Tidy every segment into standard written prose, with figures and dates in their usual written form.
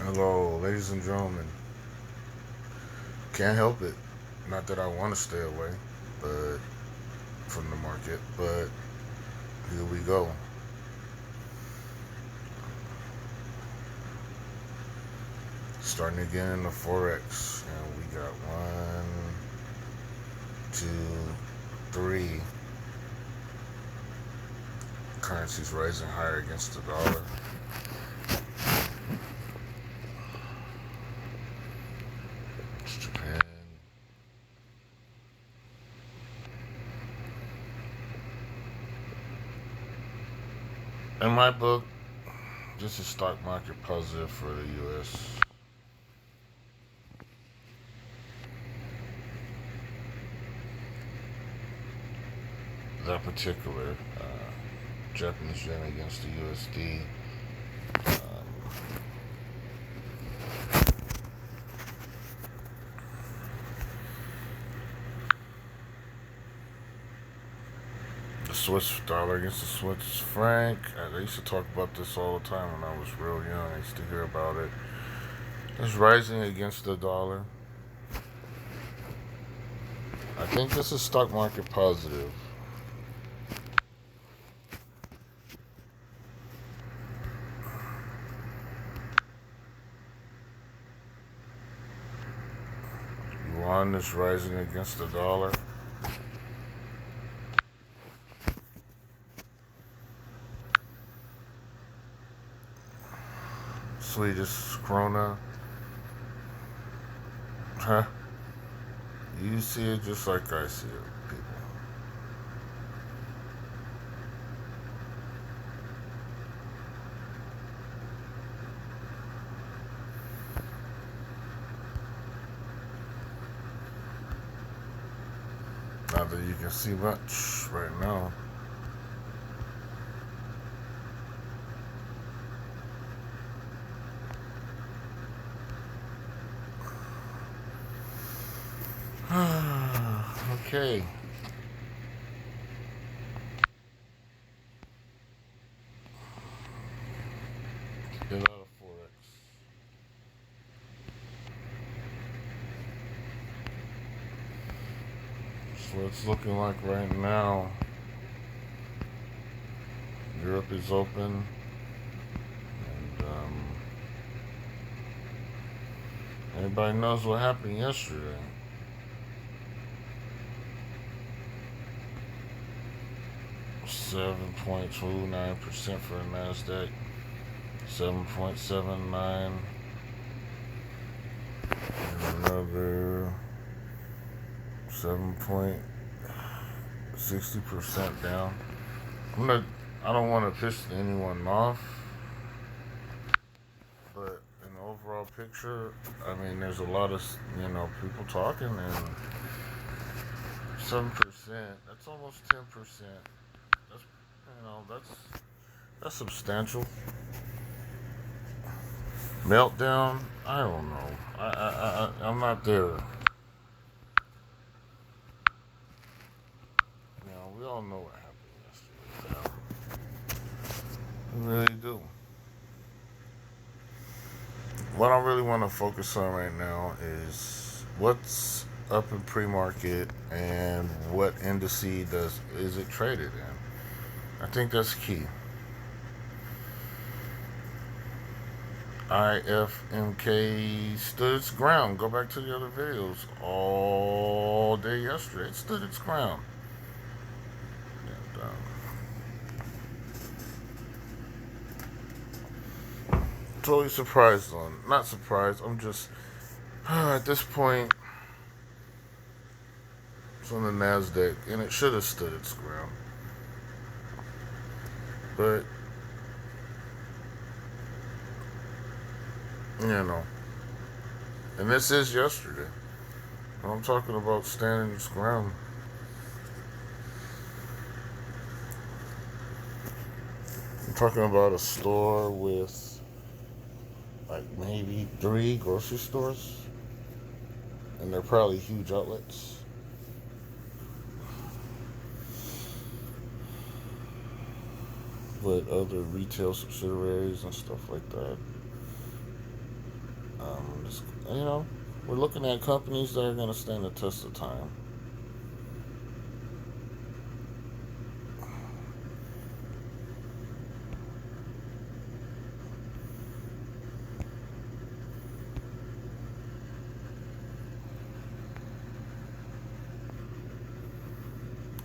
Hello, ladies and gentlemen. Can't help it. Not that I want to stay away, but from the market, but here we go. Starting again in the forex, and we got one, two, three currencies rising higher against the dollar. It's Japan. In my book, this is stock market positive for the U.S. That particular Japanese yen against the USD. The Swiss dollar against the Swiss franc. I used to talk about this all the time when I was real young. I used to hear about it. It's rising against the dollar. I think this is stock market positive. Yuan is rising against the dollar. Swedish krona. Huh? You see it just like I see it, people. Not that you can see much right now. Okay. Get out of forex. So it's looking like right now. Europe is open, and everybody knows what happened yesterday. 7.29% for the Nasdaq, 7.79, and another 7.60% down. I don't want to piss anyone off, but in the overall picture, I mean, there's a lot of people talking, and 7%. That's almost 10%. That's that's substantial. Meltdown. I don't know. I'm not there. We all know what happened yesterday. We really do. What I really want to focus on right now is what's up in pre-market and what indice is it traded in. I think that's key. IFMK stood its ground. Go back to the other videos. All day yesterday, it stood its ground. And, totally surprised on. Not surprised. I'm just at this point. It's on the Nasdaq, and it should have stood its ground. But and this is yesterday. I'm talking about standing its ground. I'm talking about a store with like maybe 3 grocery stores, and they're probably huge outlets. With other retail subsidiaries and stuff like that. Just, you know, we're looking at companies that are going to stand the test of time.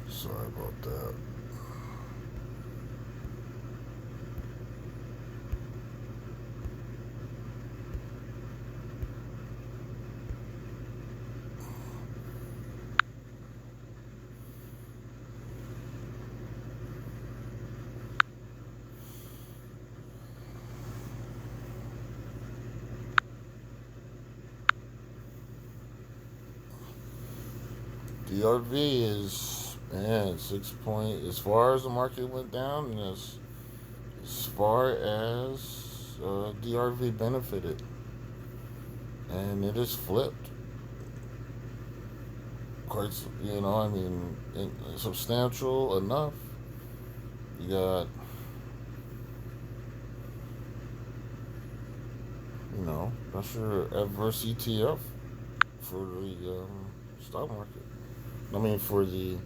Sorry about that. DRV is, man, 6 point. As far as the market went down, and as far as DRV benefited, and it is flipped. Quite, I mean, substantial enough. You got, that's your adverse ETF for the stock market. I mean, for the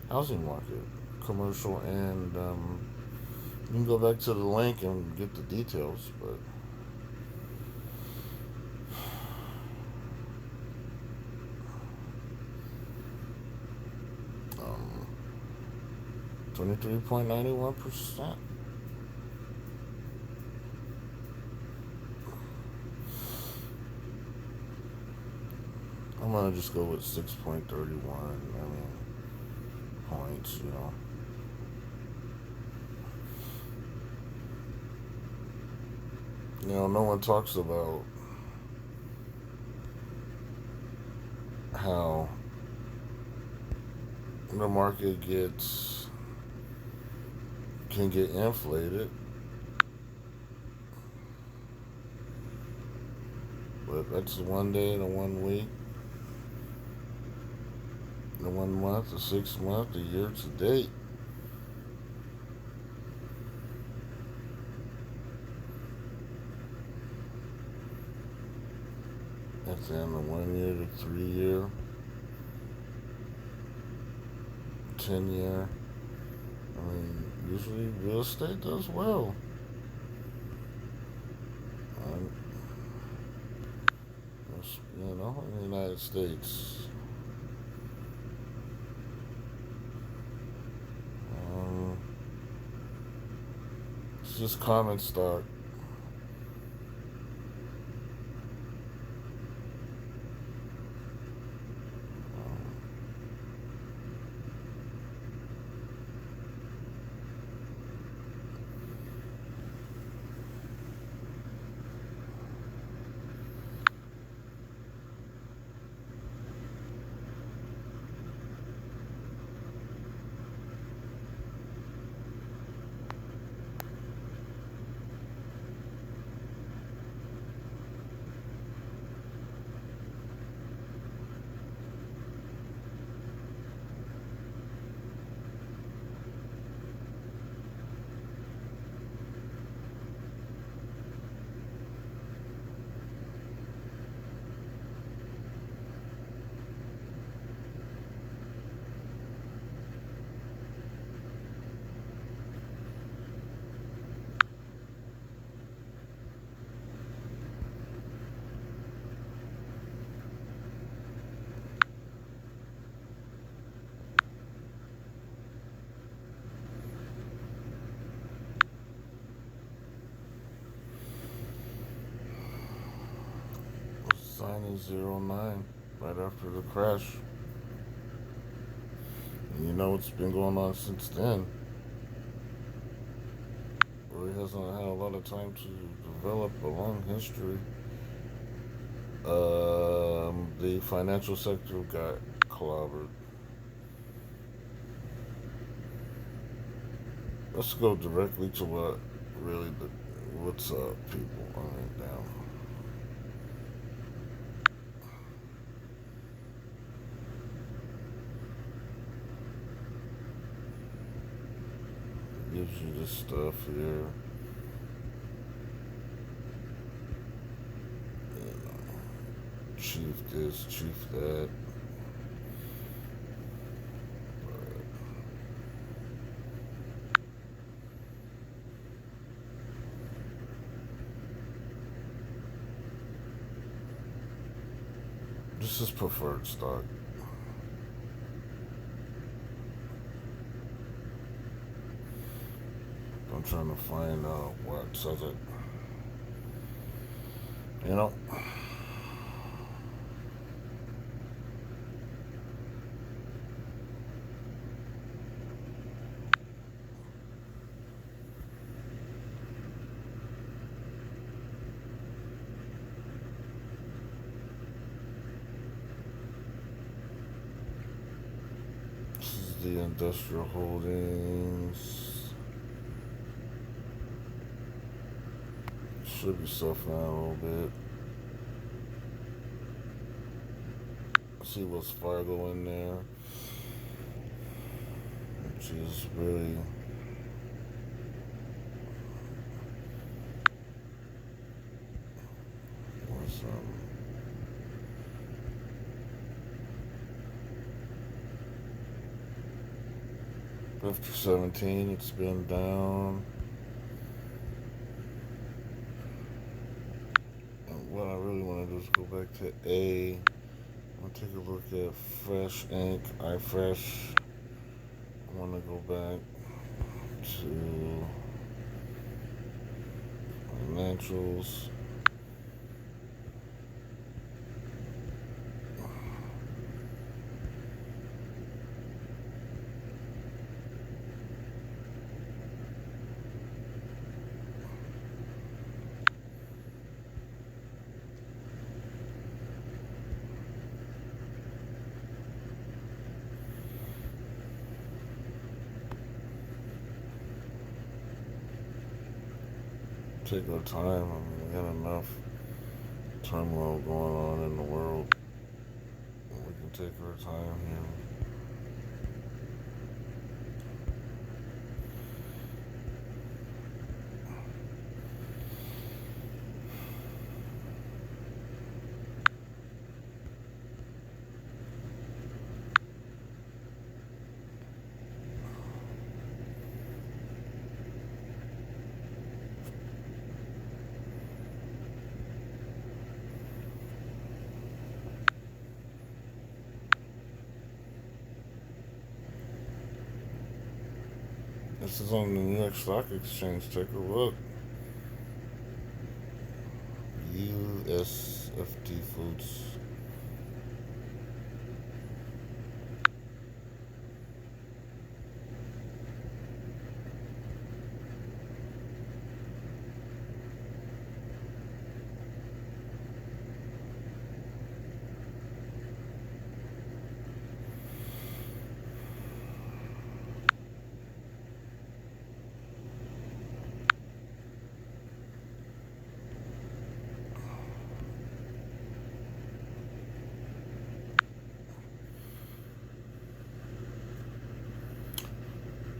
housing market, commercial, and you can go back to the link and get the details, but 23.91%. I'm gonna just go with 6.31. I mean, points. No one talks about how the market can get inflated, but that's the 1 day, the 1 week, the 1 month, the 6 month, the year to date. And then the 1 year, the 3 year, 10 year. I mean, usually real estate does well. Um, in the United States. Um, it's just common stock. Sign is 09 right after the crash. And what's been going on since then. Really hasn't had a lot of time to develop a long history. The financial sector got clobbered. Let's go directly to what's up, people. I mean, damn. Gives you this stuff here. chief this, chief that. This is preferred stock. I'm trying to find out what says it. You know, this is the industrial holdings. Should be suffering a little bit. See Wells Fargo in there, which is really what's 50-17. It's been down. And what I really want to do is go back to A. I'm going to take a look at Fresh Inc., iFresh. I want to go back to financials. Take our time. I mean, we got enough turmoil going on in the world. We can take our time here. This is on the New York Stock Exchange. Take a look. USFD Foods.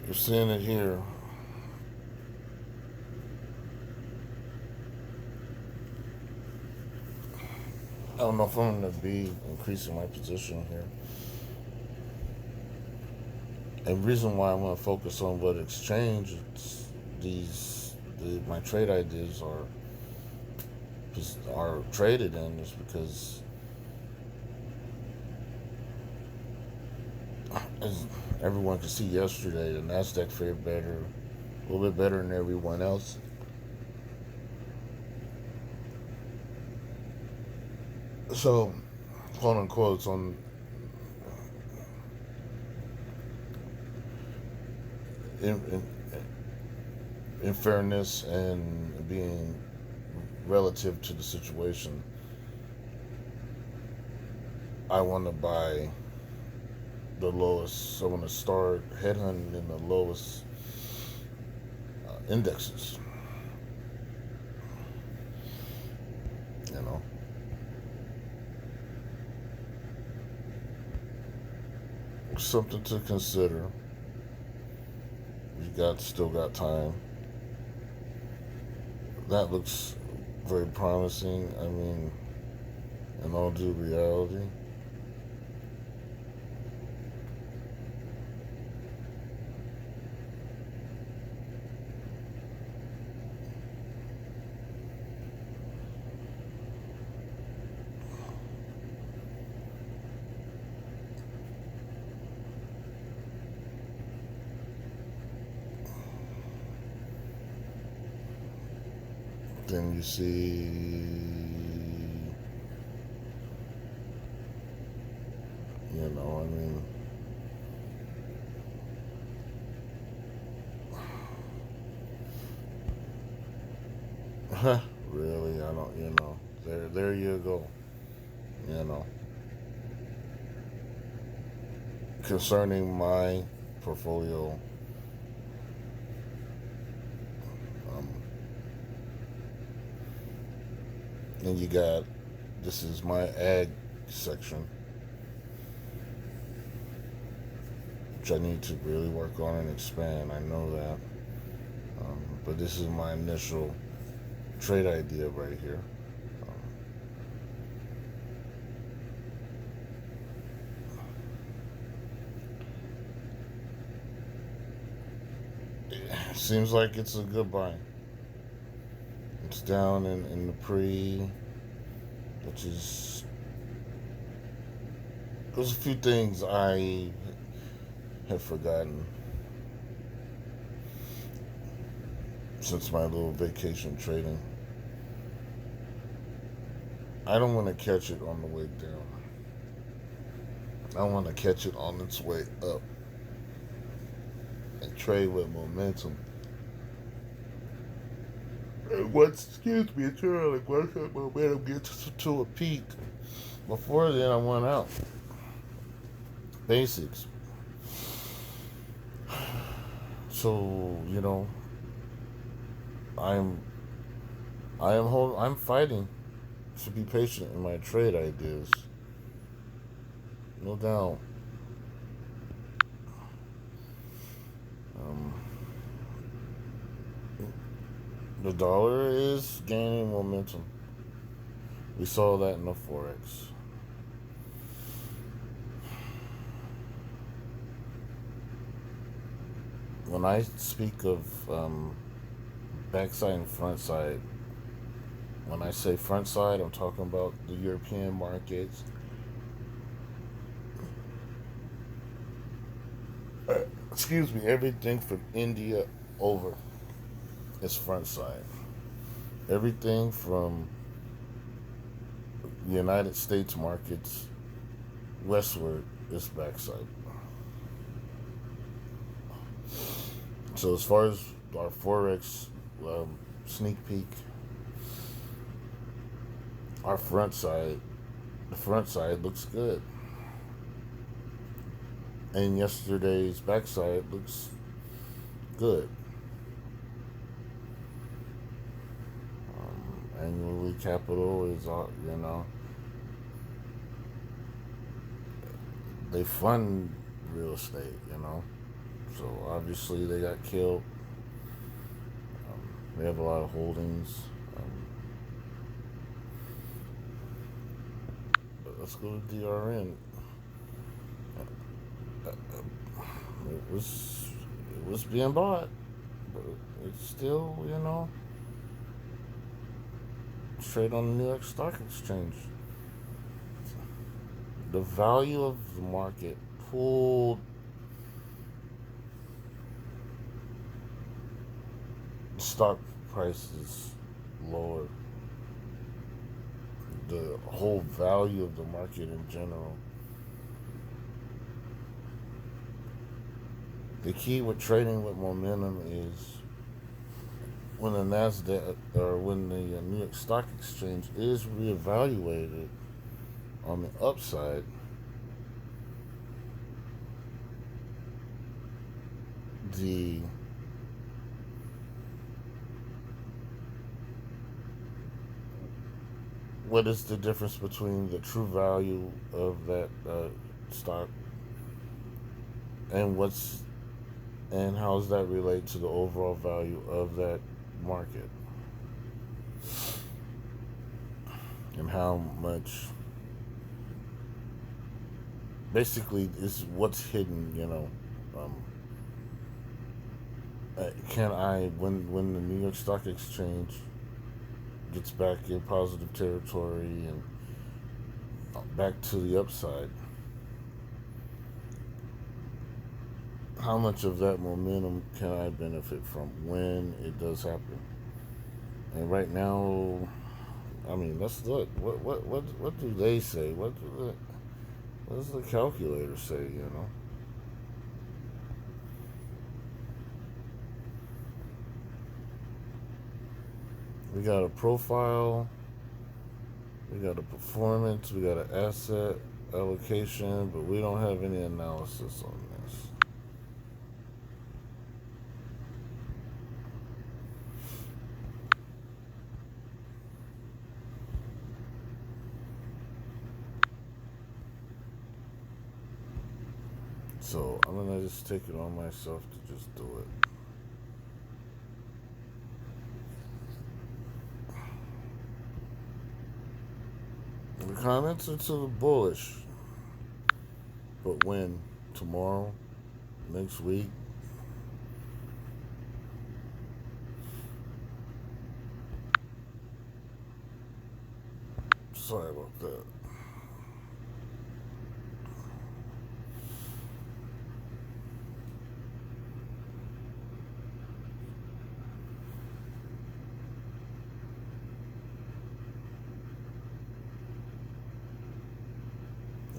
You're seeing it here. I don't know if I'm going to be increasing my position here. And the reason why I want to focus on what exchange my trade ideas are traded in is because, as everyone could see yesterday, the Nasdaq fared better, a little bit better than everyone else. So, quote unquote, on in fairness and being relative to the situation, I want to buy the lowest. I want to start headhunting in the lowest indexes. You know, something to consider. We still got time. That looks very promising. I mean, in all due reality. Then you see, I mean, really, I don't, there you go, you know, concerning my portfolio, um, and you got, this is my ag section, which I need to really work on and expand. I know that. But this is my initial trade idea right here. Seems like it's a good buy. It's down in the pre, which is, there's a few things I have forgotten since my little vacation trading. I don't want to catch it on the way down. I want to catch it on its way up and trade with momentum. And excuse me, it's early. Once that momentum gets to a peak, before then I went out. Basics. So, I'm I'm fighting to be patient in my trade ideas. No doubt. Um, the dollar is gaining momentum. We saw that in the forex. When I speak of backside and front side, when I say front side, I'm talking about the European markets. Excuse me, everything from India over is front side. Everything from the United States markets westward is backside. So as far as our forex sneak peek, our the front side looks good, and yesterday's backside looks good. Annually, capital is they fund real estate. So obviously they got killed. They have a lot of holdings. But let's go to DRN. It was being bought, but it's still trade on the New York Stock Exchange. The value of the market pulled stock prices lower. The whole value of the market in general. The key with trading with momentum is when the NASDAQ or when the New York Stock Exchange is reevaluated on the upside, what is the difference between the true value of that stock and how does that relate to the overall value of that market, and how much basically is what's hidden. Um, can I when the New York Stock Exchange gets back in positive territory and back to the upside, how much of that momentum can I benefit from when it does happen? And right now, I mean, let's look. What do they say? What does the calculator say? We got a profile, we got a performance, we got an asset allocation, but we don't have any analysis on this. So I'm gonna just take it on myself to just do it. The comments are to the bullish, but when? Tomorrow? Next week? Sorry about that.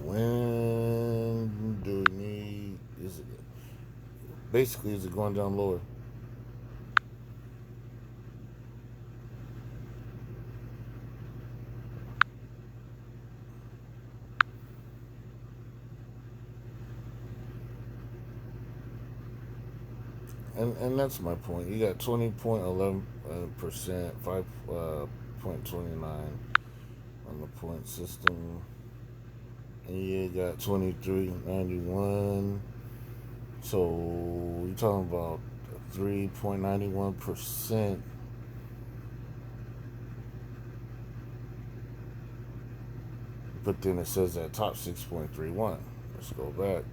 When do we need? Is it going down lower? And that's my point. You got 20.11%, 5.29 on the point system, and you got 23.91. So you're talking about 3.91%. But then it says that top 6.31. Let's go back.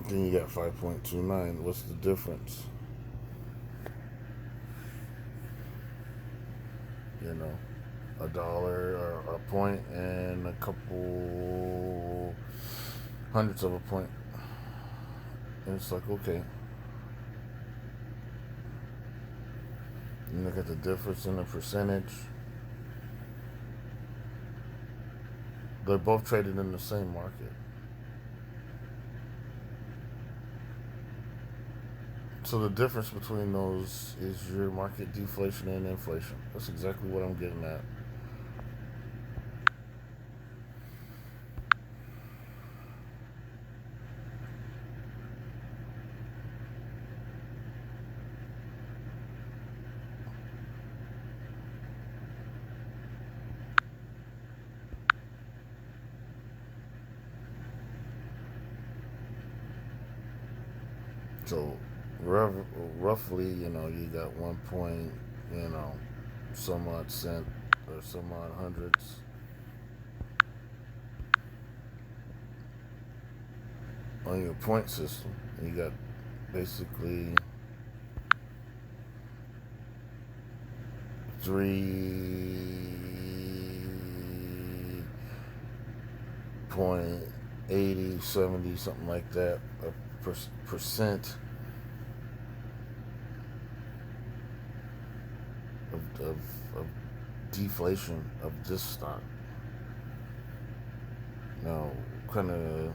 Then you got 5.29. What's the difference? A dollar or a point and a couple hundredths of a point. And it's like, okay. You look at the difference in the percentage. They're both traded in the same market. So the difference between those is your market deflation and inflation. That's exactly what I'm getting at. So roughly, you got 1 point, some odd cent or some odd hundreds on your point system. You got basically 3.80, 70, something like that, a percent of deflation of this stock. Now, kind of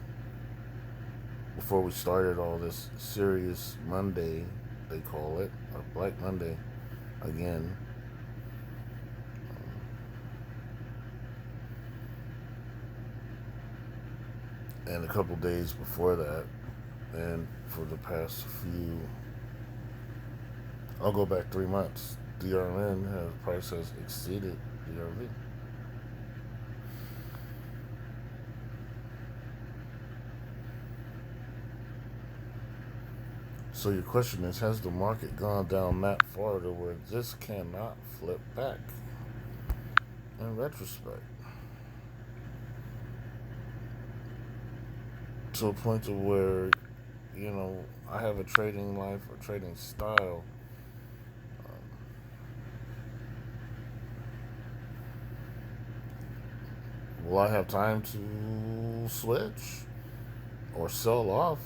before we started all this serious Monday, they call it, or Black Monday, again. And a couple days before that, and for the past I'll go back 3 months. DRN price has exceeded DRV. So your question is, has the market gone down that far to where this cannot flip back in retrospect? To a point to where, I have a trading life or trading style. Will I have time to switch or sell off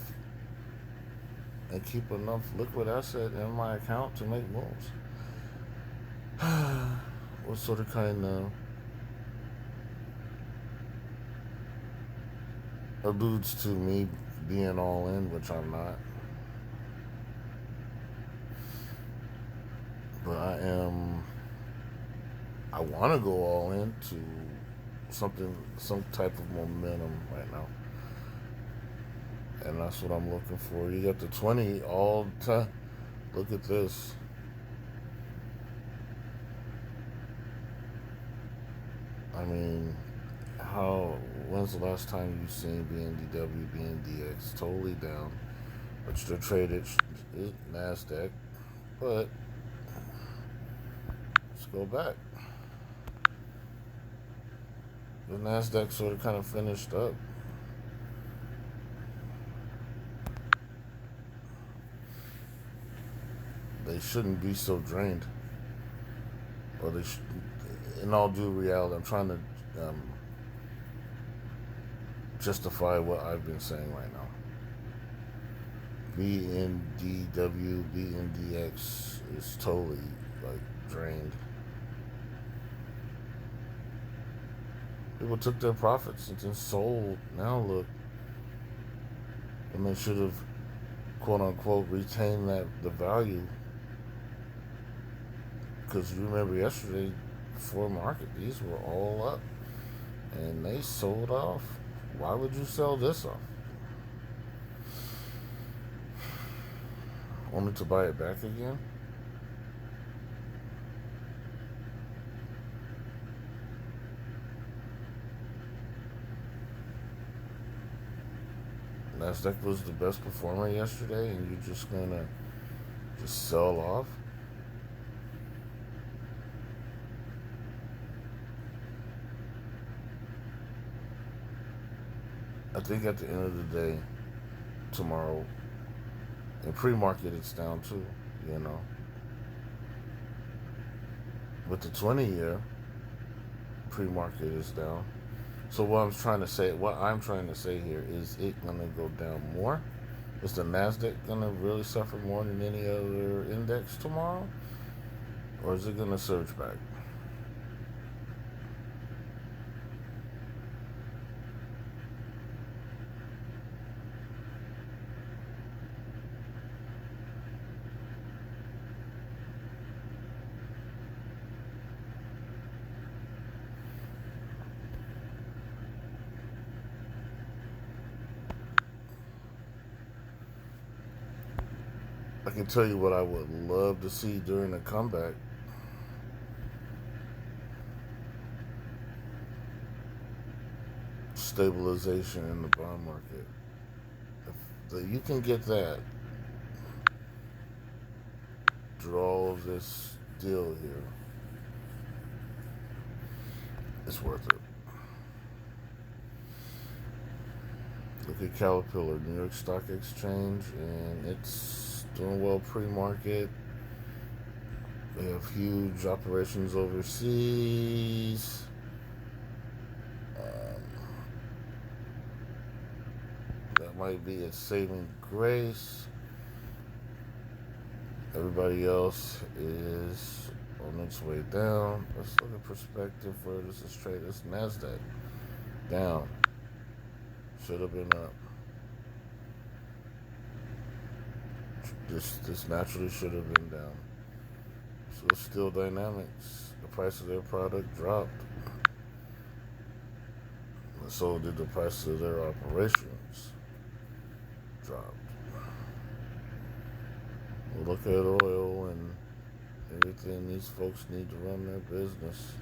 and keep enough liquid asset in my account to make moves? What sort of kind of alludes to me being all in, which I'm not. But I want to go all into some type of momentum right now. And that's what I'm looking for. You got the 20 all the time. Look at this. I mean, when's the last time you've seen BNDW, BNDX totally down, but still traded NASDAQ? But let's go back. The NASDAQ sort of kind of finished up. They shouldn't be so drained. Or in all due reality, I'm trying to justify what I've been saying right now. BNDW, BNDX is totally drained. People took their profits and then sold. Now look, and they should have, quote unquote, retained the value. Because you remember yesterday, before market, these were all up, and they sold off. Why would you sell this off? Only to buy it back again? NASDAQ was the best performer yesterday, and you're just gonna sell off? I think at the end of the day, tomorrow, in pre-market, it's down too, With the 20-year, pre-market is down. So what I'm trying to say here is it gonna go down more? Is the NASDAQ gonna really suffer more than any other index tomorrow? Or is it gonna surge back? I can tell you what I would love to see during a comeback. Stabilization in the bond market. If you can get that through all of this deal here, it's worth it. Look at Caterpillar, New York Stock Exchange, and it's doing well pre-market. They have huge operations overseas. That might be a saving grace. Everybody else is on its way down. Let's look at perspective where this is traded. This NASDAQ down. Should have been up. This naturally should have been down. So it's Steel Dynamics. The price of their product dropped. And so did the price of their operations dropped. We'll look at oil and everything. These folks need to run their business.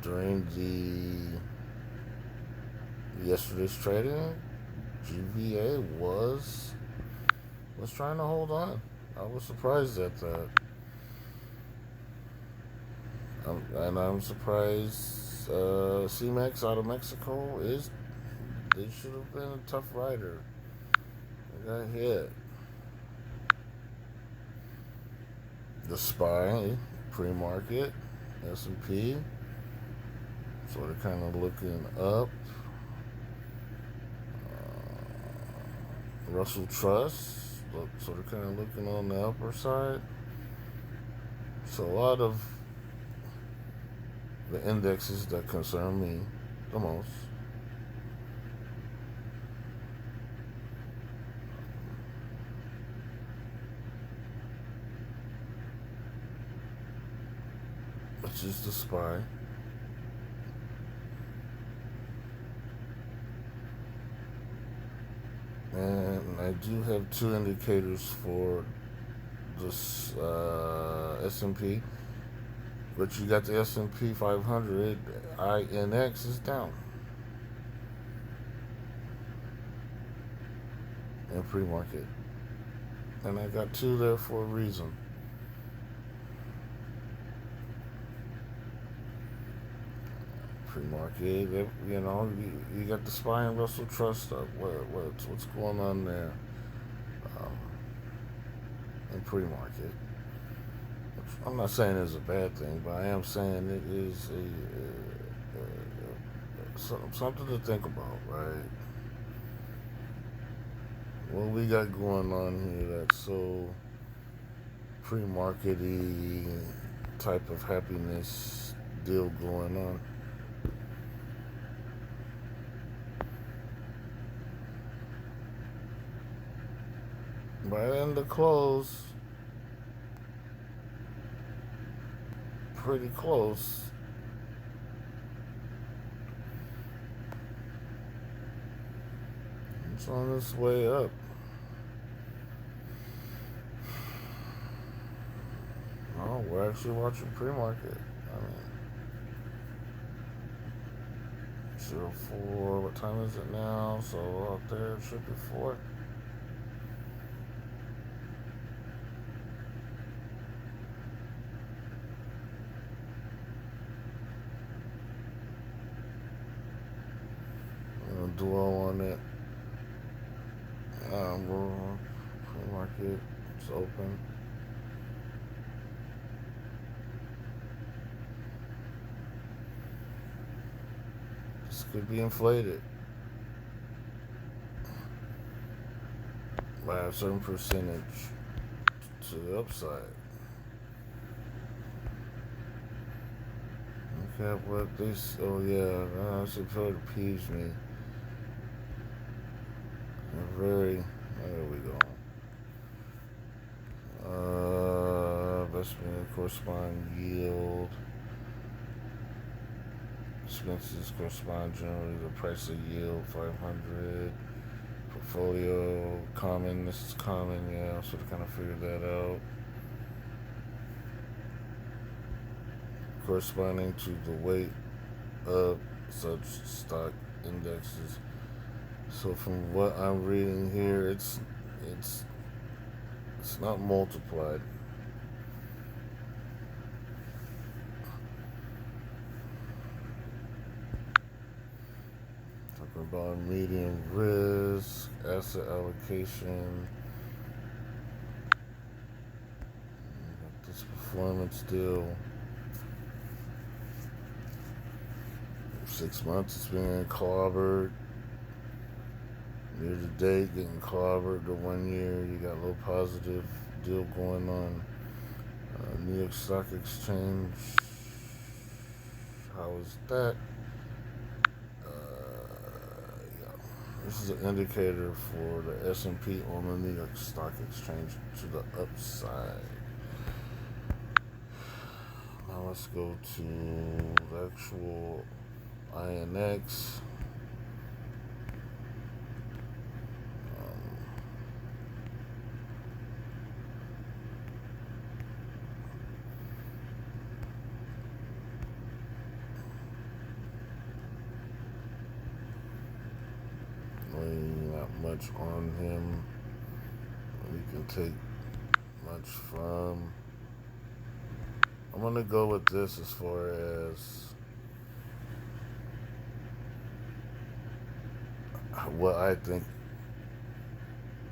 During yesterday's trading, GVA was trying to hold on. I was surprised at that. And I'm surprised C-Mex out of Mexico is. They should have been a tough rider. They got hit. The SPY pre-market S&P. So they're kind of looking up. Russell Trust. So they're kind of looking on the upper side. So a lot of the indexes that concern me the most. Which is the SPY. And I do have two indicators for this S&P. But you got the S&P 500, INX is down in pre-market. And I got two there for a reason. Pre-market, you got the SPY and Russell Trust up. What's going on there in pre-market? I'm not saying it's a bad thing, but I am saying it is something to think about, right? What we got going on here that's so pre-market-y type of happiness deal going on. By the end of close, pretty close. It's on its way up. Oh, we're actually watching pre-market. I mean, 04. What time is it now? So out there, it should be 4. Dwell on it. Pre-market is open. This could be inflated by a certain percentage to the upside. Okay, what this? Oh yeah, that's it peeves me. There we go. Investment correspond yield. Expenses correspond generally the price of yield 500. Portfolio common. This is common, yeah. So to kind of figure that out. Corresponding to the weight of such stock indexes. So from what I'm reading here, it's not multiplied. Talking about medium risk, asset allocation. This performance deal. 6 months it's been clobbered. Year to date, getting clobbered. The 1 year, you got a little positive deal going on. New York Stock Exchange. How is that? This is an indicator for the S&P on the New York Stock Exchange to the upside. Now let's go to the actual INX. not much on him we can take much from. I'm going to go with this as far as what I think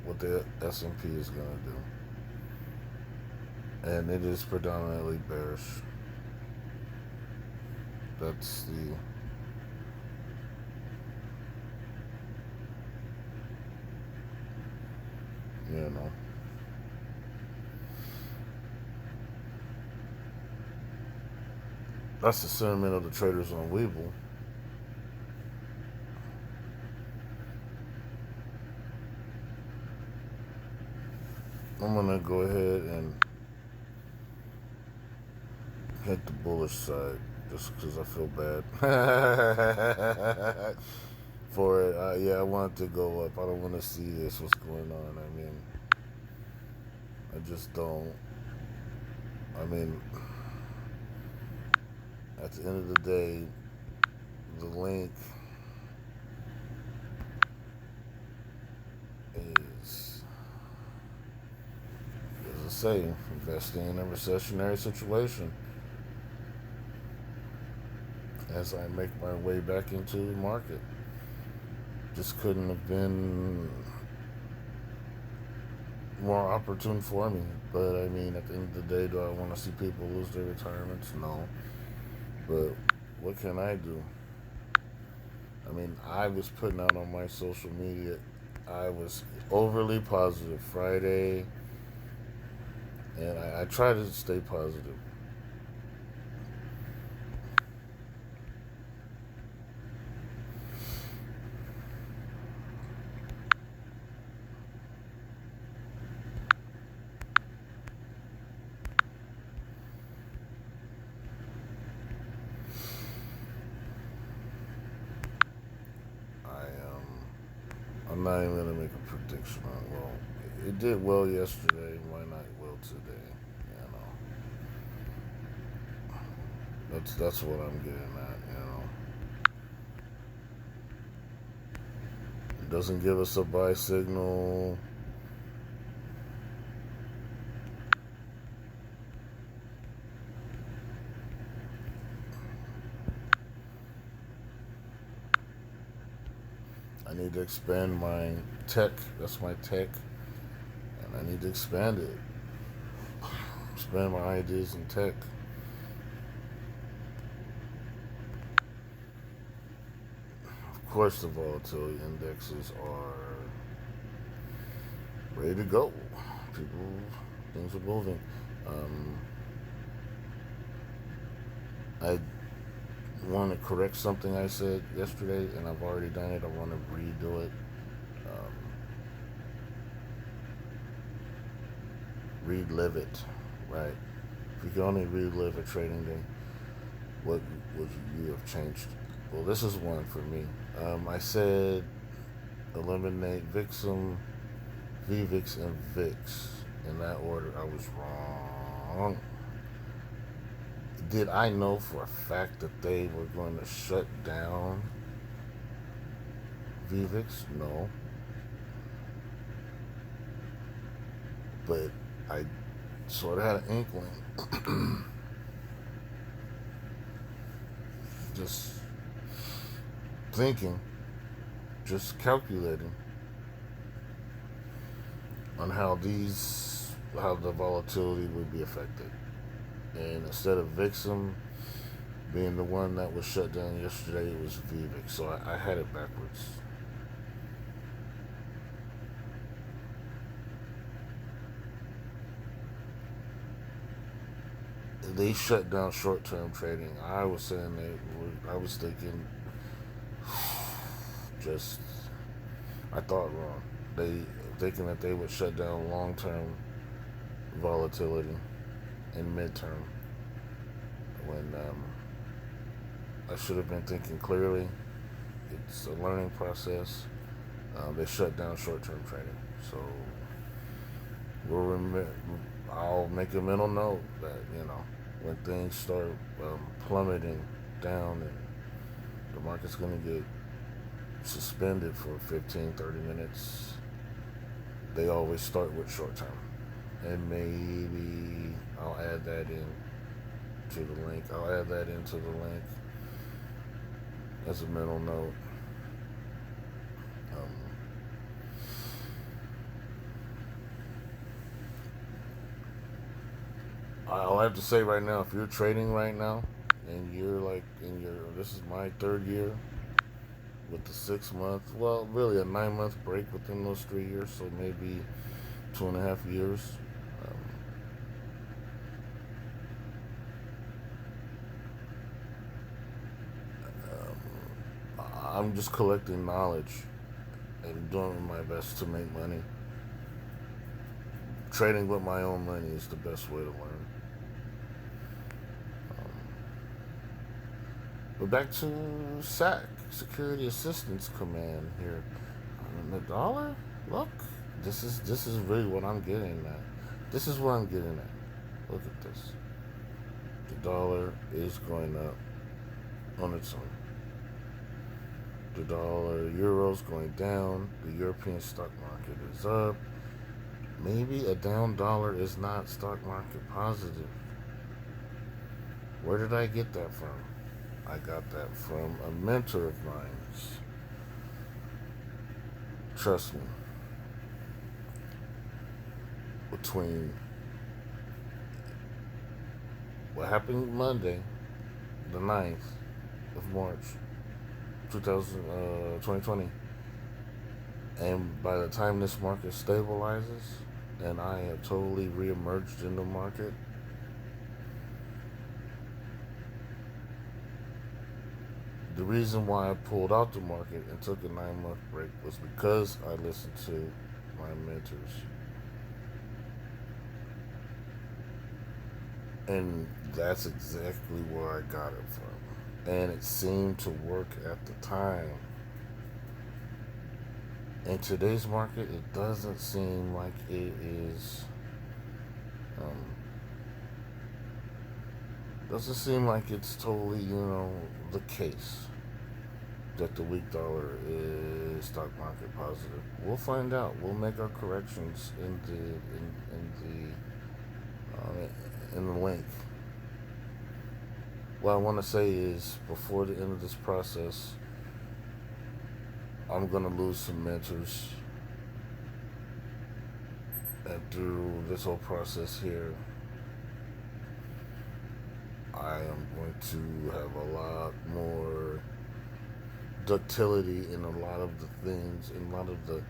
what the S&P is going to do. And it is predominantly bearish. That's you know. That's the sentiment of the traders on Webull. I'm going to go ahead and hit the bullish side just because I feel bad for it. Yeah, I want it to go up. I don't want to see this. What's going on? I mean, I just don't. I mean, at the end of the day, the link is, as I say, investing in a recessionary situation. As I make my way back into the market, just couldn't have been more opportune for me. But I mean, at the end of the day, do I want to see people lose their retirements? No. But what can I do? I mean, I was putting out on my social media, I was overly positive Friday, and I try to stay positive. I'm not even gonna make a prediction on. Well, it did well yesterday. Why not well today? You know, that's what I'm getting at. You know, it doesn't give us a buy signal. I need to expand my tech. That's my tech, and I need to expand it. Expand my ideas in tech. Of course, the volatility indexes are ready to go. Things are moving. I want to correct something I said yesterday, and I've already done it. I want to redo it. Relive it, right? If you can only relive a trading day, what would you have changed? Well, this is one for me. I said eliminate VIXM, VVIX, and VIX. In that order, I was wrong. Did I know for a fact that they were going to shut down VVIX? No. But I sort of had an inkling. Just thinking, just calculating on how the volatility would be affected. And instead of VIXM being the one that was shut down yesterday, it was VVIX. So I had it backwards. They shut down short-term trading. I was saying I was thinking, I thought wrong. They thinking that they would shut down long-term volatility in midterm when I should have been thinking clearly. It's a learning process. They shut down short-term trading, so I'll make a mental note that when things start plummeting down and the market's going to get suspended for 15, 30 minutes. They always start with short term. And maybe I'll add that in to the link. I'll add that into the link as a mental note. Um, I'll have to say right now, if you're trading right now and you're like this is my third year with the 6 month, well, really a 9 month break within those 3 years, so maybe 2.5 years. I'm just collecting knowledge and doing my best to make money. Trading with my own money is the best way to learn. But back to SAC, Security Assistance Command here. The dollar, look, this is really what I'm getting at. This is what I'm getting at. Look at this. The dollar is going up on its own. The dollar euro's going down. The European stock market is up. Maybe a down dollar is not stock market positive. Where did I get that from? I got that from a mentor of mine. Trust me. Between what happened Monday, the 9th of March, 2020, and by the time this market stabilizes and I have totally reemerged in the market, the reason why I pulled out the market and took a 9 month break was because I listened to my mentors. And that's exactly where I got it from. And it seemed to work at the time. In today's market, it doesn't seem like it is. Doesn't seem like it's totally, the case that the weak dollar is stock market positive. We'll find out. We'll make our corrections in the link. What I want to say is, before the end of this process, I'm going to lose some mentors. And through this whole process here, I am going to have a lot more ductility in a lot of the things, in a lot of the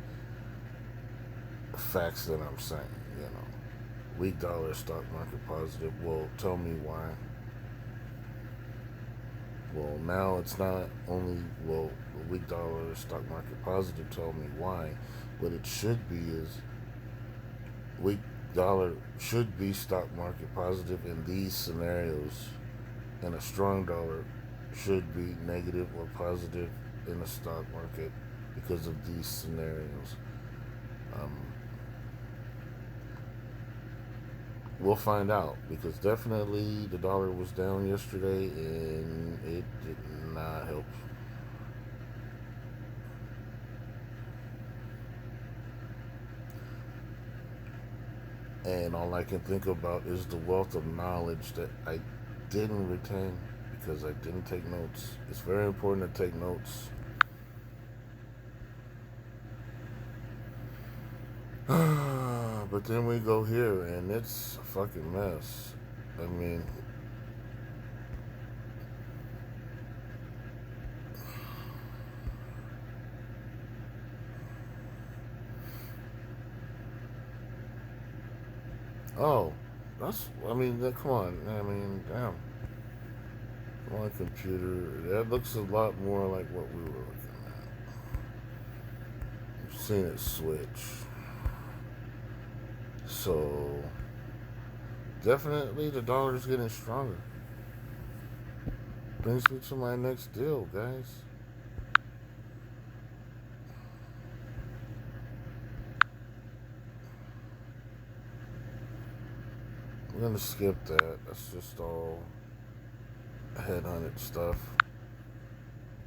facts that I'm saying, Weak dollar, stock market positive. Well, tell me why. Well, now it's not only, weak dollar, stock market positive, tell me why. What it should be is, weak dollar should be stock market positive in these scenarios, and a strong dollar should be negative or positive in the stock market because of these scenarios. We'll find out, because definitely the dollar was down yesterday and it did not help. And all I can think about is the wealth of knowledge that I didn't retain because I didn't take notes. It's very important to take notes. But then we go here and it's a fucking mess. I mean, come on. Damn. Come on, computer. That looks a lot more like what we were looking at. I've seen it switch. So, definitely the dollar is getting stronger. Brings me to my next deal, guys. I'm gonna skip that. That's just all headhunted stuff.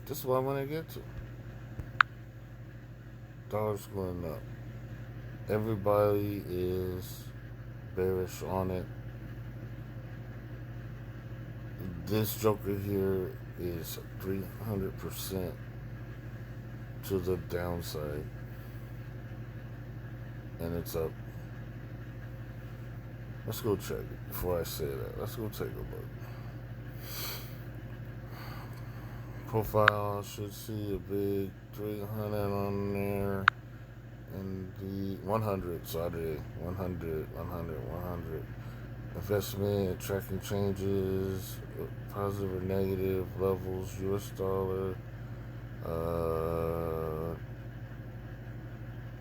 This is what I'm gonna get to. dollar's going up. Everybody is bearish on it. This Joker here is 300% to the downside, and it's up. Let's go check it before I say that. Let's go take a look. Profile should see a big 300 on there, and the 100, sorry, 100. Investment tracking changes, positive or negative levels, US dollar,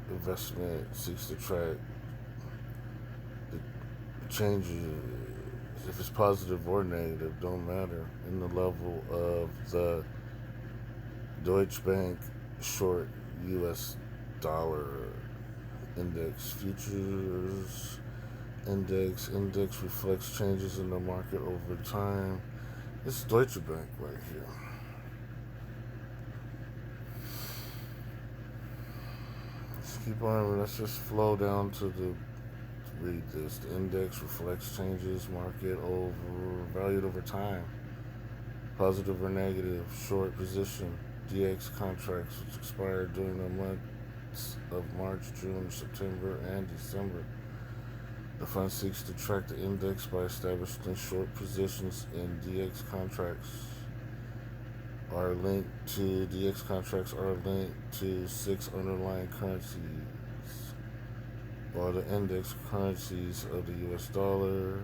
investment seeks to track the changes, if it's positive or negative, don't matter, in the level of the Deutsche Bank short US dollar index futures. Index reflects changes in the market over time. This is Deutsche Bank right here. Let's keep on. Let's just flow down to read this. The index reflects changes valued over time. Positive or negative. Short position. DX contracts which expired during the months of March, June, September, and December. The fund seeks to track the index by establishing short positions in DX contracts. DX contracts are linked to 6 underlying currencies, while the index currencies of the US dollar,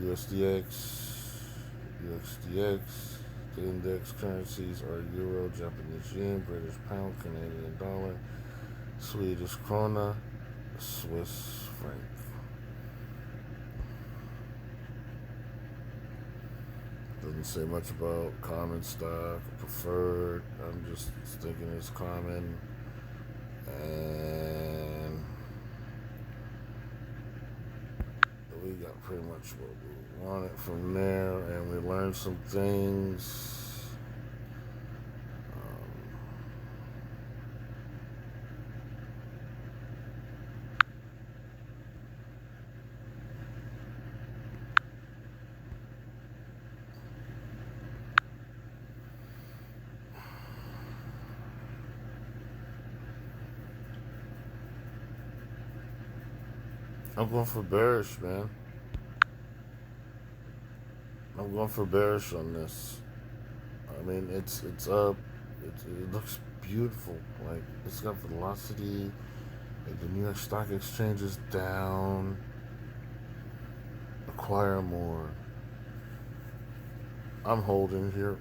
USDX, the index currencies are Euro, Japanese yen, British pound, Canadian dollar, Swedish krona, Swiss franc. Doesn't say much about common stock, preferred. I'm just thinking it's common. And we got pretty much what we wanted from there, and we learned some things. I'm going for bearish, man. I'm going for bearish on this. I mean, it's up. It looks beautiful. Like, it's got velocity. Like, the New York Stock Exchange is down. Acquire more. I'm holding here.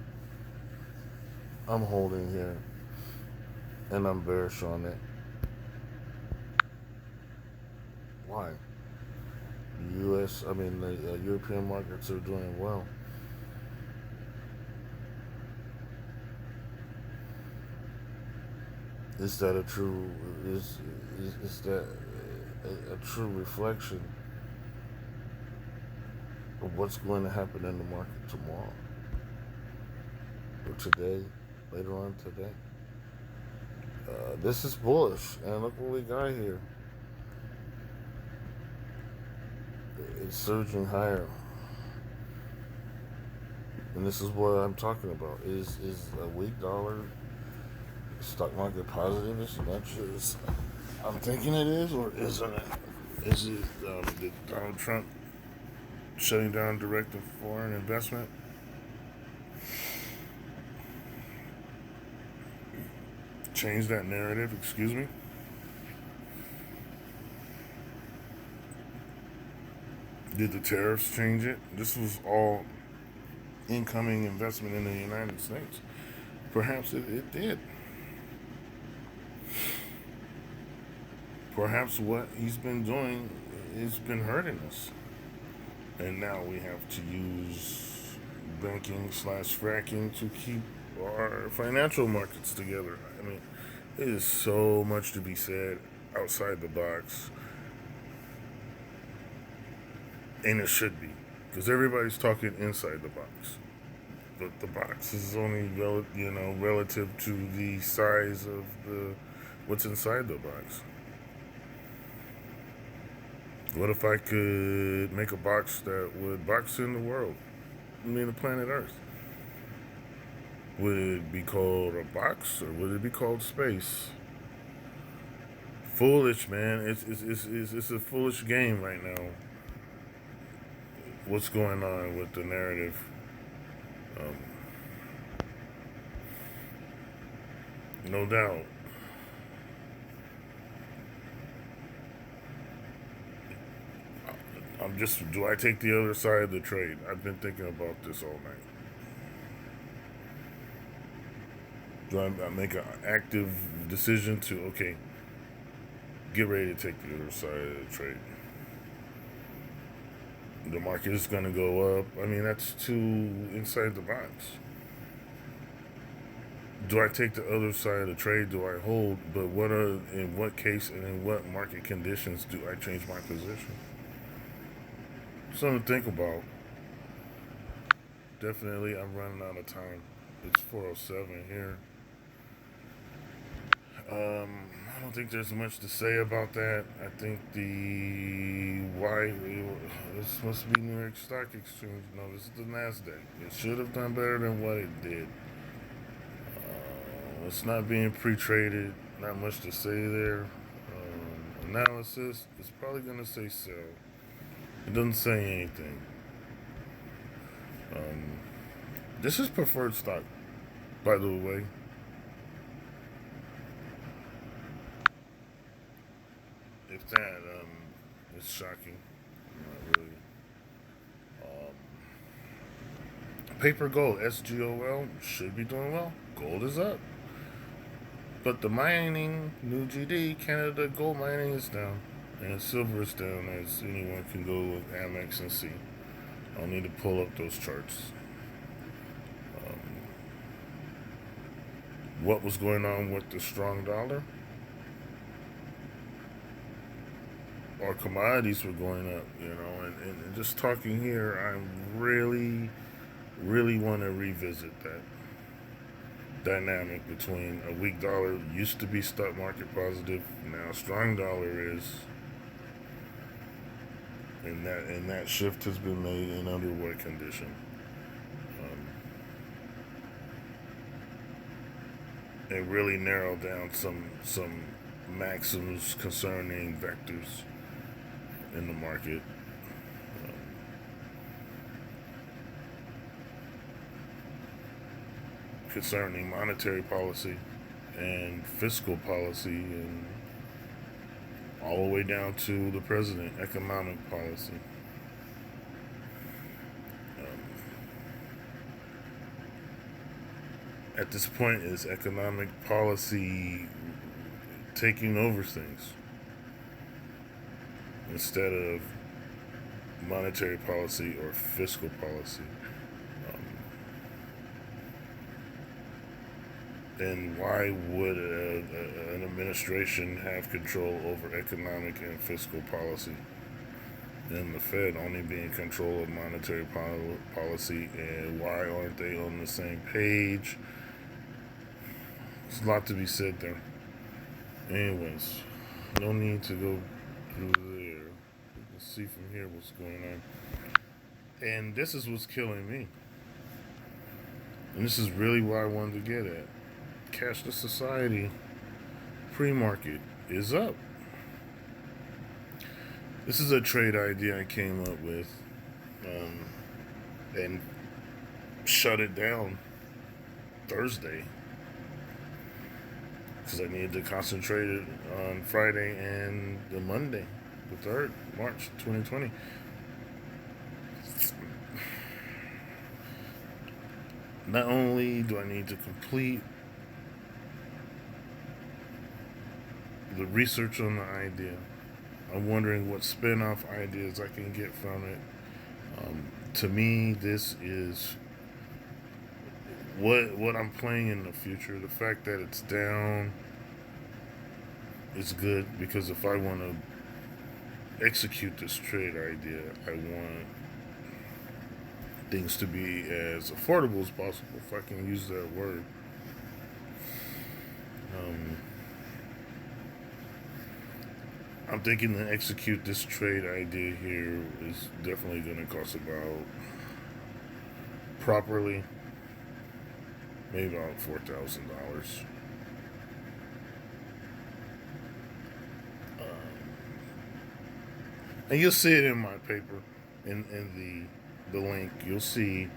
And I'm bearish on it. Why? The European markets are doing well. Is that a true? Is that a true reflection of what's going to happen in the market tomorrow or today? Later on today. This is bullish, and look what we got here. It's surging higher, and this is what I'm talking about. Is a weak dollar stock market positive as much as I'm thinking it is, or isn't it? Is it did Donald Trump shutting down direct foreign investment? Change that narrative, excuse me. Did the tariffs change it? This was all incoming investment in the United States. Perhaps it did. Perhaps what he's been doing has been hurting us. And now we have to use banking/fracking to keep our financial markets together. I mean, there is so much to be said outside the box. And it should be. Because everybody's talking inside the box. But the box is only relative to the size of the What's inside the box? What if I could make a box that would box in the world? I mean, the planet Earth. Would it be called a box or would it be called space? Foolish, man. It's a foolish game right now. What's going on with the narrative? Um, no doubt. I'm just. Do I take the other side of the trade? I've been thinking about this all night. Do I make an active decision to get ready to take the other side of the trade? The market is going to go up. I mean, that's too inside the box. Do I take the other side of the trade? Do I hold? But in what case and in what market conditions do I change my position? Something to think about. Definitely, I'm running out of time. It's 4:07 here. I don't think there's much to say about that. I think this must be New York Stock Exchange. No, this is the Nasdaq. It should have done better than what it did. It's not being pre-traded. Not much to say there. Analysis. It's probably gonna say sell. It doesn't say anything. Um, this is preferred stock, by the way. If that, it's shocking. Not really. Paper gold, SGOL, should be doing well. Gold is up. But the mining, new GD, Canada gold mining is down. And silver is down, as anyone can go with Amex and see. I'll need to pull up those charts. What was going on with the strong dollar? Our commodities were going up, and just talking here, I really, really want to revisit that dynamic between a weak dollar used to be stock market positive, now strong dollar is, and that shift has been made in under what condition? And really narrow down some maxims concerning vectors in the market. Concerning monetary policy and fiscal policy, and all the way down to the president, economic policy. At this point, is economic policy taking over things instead of monetary policy or fiscal policy? And why would an administration have control over economic and fiscal policy, and the Fed only be in control of monetary policy? And why aren't they on the same page? There's a lot to be said there. Anyways, no need to go through there. You can see from here what's going on. And this is what's killing me. And this is really what I wanted to get at. Cashless society pre-market is up. This is a trade idea I came up with, and shut it down Thursday because I needed to concentrate it on Friday and the Monday, the 3rd, March 2020. Not only do I need to complete the research on the idea, I'm wondering what spin-off ideas I can get from it. To me, this is what I'm playing in the future. The fact that it's down is good, because if I want to execute this trade idea, I want things to be as affordable as possible, if I can use that word. I'm thinking to execute this trade idea here is definitely going to cost about properly maybe about $4,000. And you'll see it in my paper, in the link. You'll see,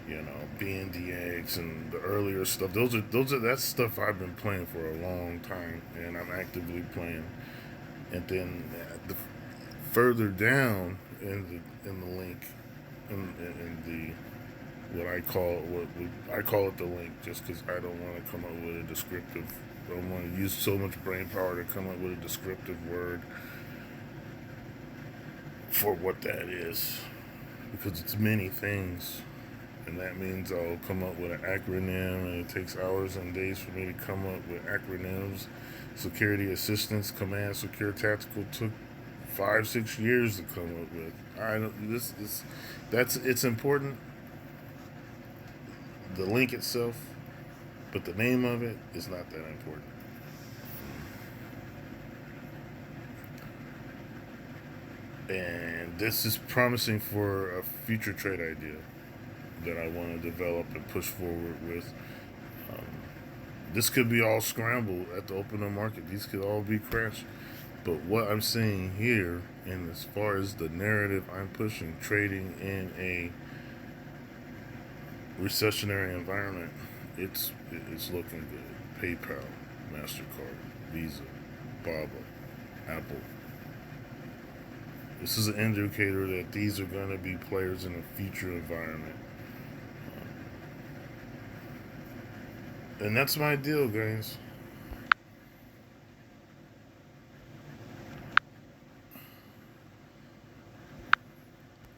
BNDX and the earlier stuff. Those are that's stuff I've been playing for a long time, and I'm actively playing. And then the further down in the link, in the what I call it the link, just because I don't want to come up with a descriptive. I don't want to use so much brain power to come up with a descriptive word for what that is, because it's many things, and that means I'll come up with an acronym, and it takes hours and days for me to come up with acronyms. Security Assistance Command Secure Tactical took 5-6 years to come up with. I don't this that's it's important, the link itself, but the name of it is not that important. And this is promising for a future trade idea that I want to develop and push forward with. Um, this could be all scrambled at the opening market. These could all be crashed. But what I'm saying here, and as far as the narrative I'm pushing, trading in a recessionary environment, it's looking good. PayPal, Mastercard, Visa, Baba, Apple. This is an indicator that these are going to be players in a future environment. And that's my deal, guys.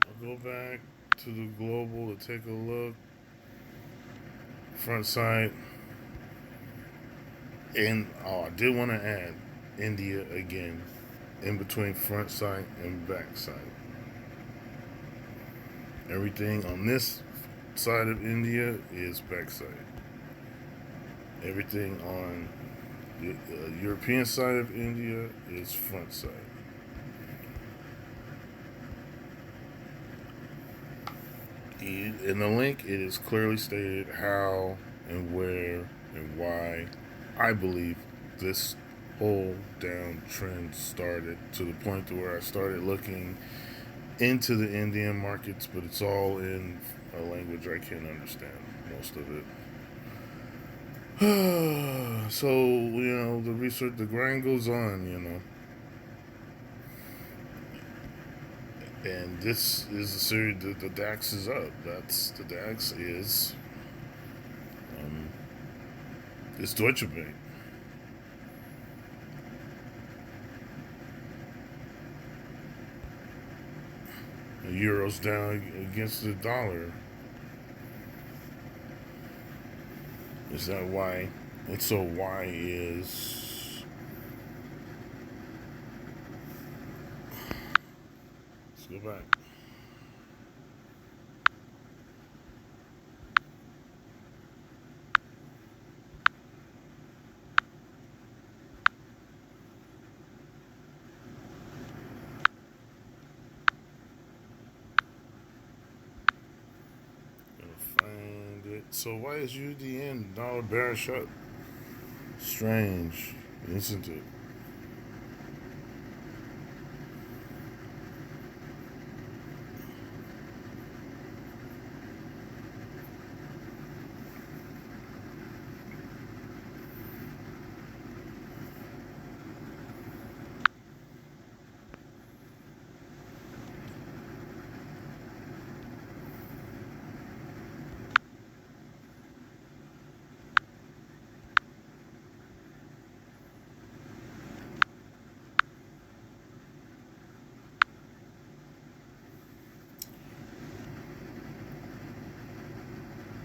I'll go back to the global to take a look. Front side. And I did want to add India again in between front side and back side. Everything on this side of India is back side. Everything on the European side of India is front side. In the link, it is clearly stated how and where and why I believe this whole downtrend started, to the point to where I started looking into the Indian markets, but it's all in a language I can't understand, most of it. So, the research, the grind goes on. And this is a series. The DAX is up. The DAX um, is Deutsche Bank. The euro's down against the dollar. Is that why? And so why is? Let's go back. 'Find it. So why is UDN dollar bearish up? Strange, isn't it?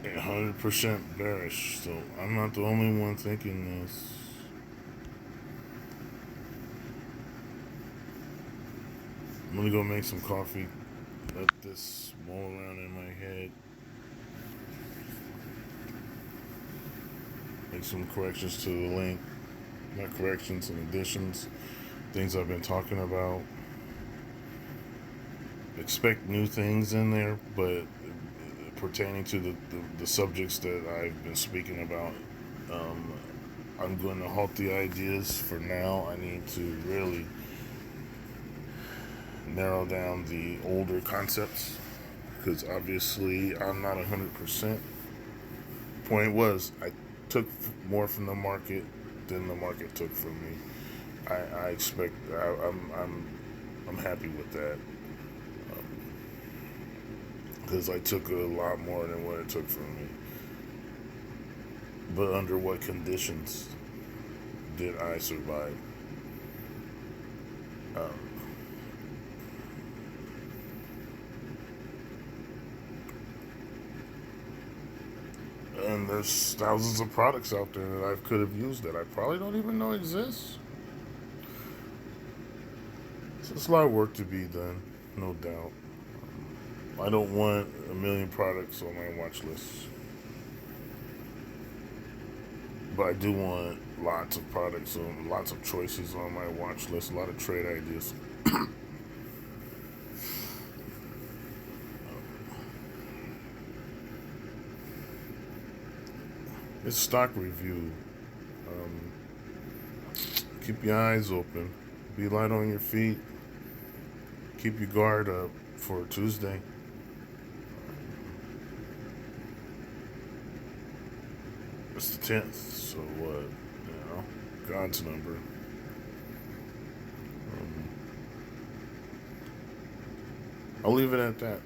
Yeah, 100% bearish. So I'm not the only one thinking this. I'm gonna go make some coffee. Let this roll around in my head. Make some corrections to the link. Not corrections, some additions. things I've been talking about. Expect new things in there, but pertaining to the subjects that I've been speaking about, um, I'm going to halt the ideas for now. I need to really narrow down the older concepts because obviously I'm not 100%. Point was, I took more from the market than the market took from me. I expect I'm happy with that because I took a lot more than what it took from me. But under what conditions did I survive? Um, and there's thousands of products out there that I could have used that I probably don't even know exist. So it's a lot of work to be done, no doubt. I don't want a million products on my watch list, but I do want lots of products and lots of choices on my watch list, a lot of trade ideas. It's stock review. Um, keep your eyes open. Be light on your feet. Keep your guard up for Tuesday. It's the 10th, so what? God's number. I'll leave it at that.